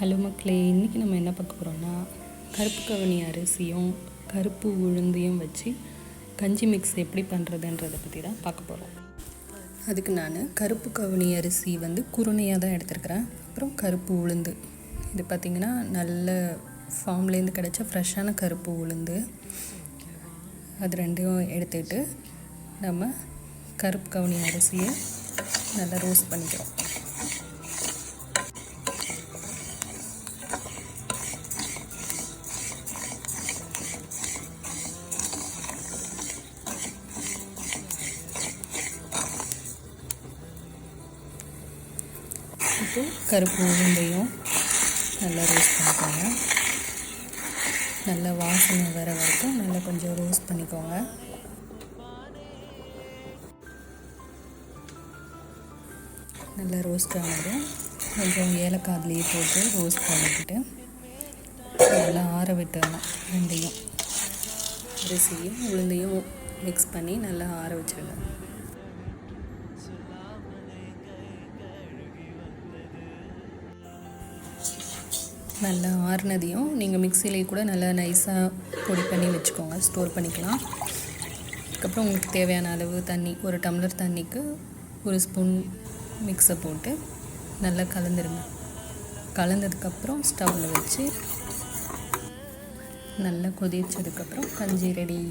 Hello மக்களே, இன்றைக்கி நம்ம என்ன பார்க்க போகிறோம்னா கருப்பு கவுனி அரிசியும் கருப்பு உளுந்தையும் வச்சு கஞ்சி மிக்ஸ் எப்படி பண்ணுறதுன்றதை பற்றி தான் பார்க்க போகிறோம். அதுக்கு நான் கருப்பு கவுனி அரிசி குருணையாக தான் எடுத்துருக்கிறேன். அப்புறம் கருப்பு உளுந்து, இது பார்த்திங்கன்னா நல்ல ஃபார்ம்லேருந்து கிடச்ச ஃப்ரெஷ்ஷான கருப்பு உளுந்து, அது ரெண்டையும் எடுத்துக்கிட்டு நம்ம கருப்பு கவுனி அரிசியை நல்லா ரோஸ்ட் பண்ணிக்கிறோம். இப்போ கருப்பு உளுந்தையும் நல்லா ரோஸ்ட் பண்ணிக்கோங்க. நல்லா வாசனை வர வரைக்கும் நல்லா கொஞ்சம் ரோஸ்ட் பண்ணிக்கோங்க. நல்லா ரோஸ்ட் ஆனதும் கொஞ்சம் ஏலக்காய் அதுலேயே போட்டு ரோஸ்ட் பண்ணிக்கிட்டு நல்லா ஆற விட்டுடணும். ரெண்டையும் அரிசியும் உளுந்தையும் மிக்ஸ் பண்ணி நல்லா ஆற வச்சிடணும். நல்லா ஆறுனதையும் நீங்கள் மிக்சியிலே கூட நல்லா நைஸாக பொடி பண்ணி வச்சுக்கோங்க, ஸ்டோர் பண்ணிக்கலாம். அதுக்கப்புறம் உங்களுக்கு தேவையான அளவு தண்ணி, ஒரு டம்ளர் தண்ணிக்கு ஒரு ஸ்பூன் மிக்ஸை போட்டு நல்லா கலந்துருங்க. கலந்ததுக்கப்புறம் ஸ்டவ்வில் வச்சு நல்லா கொதிச்சதுக்கப்புறம் கஞ்சி ரெடி.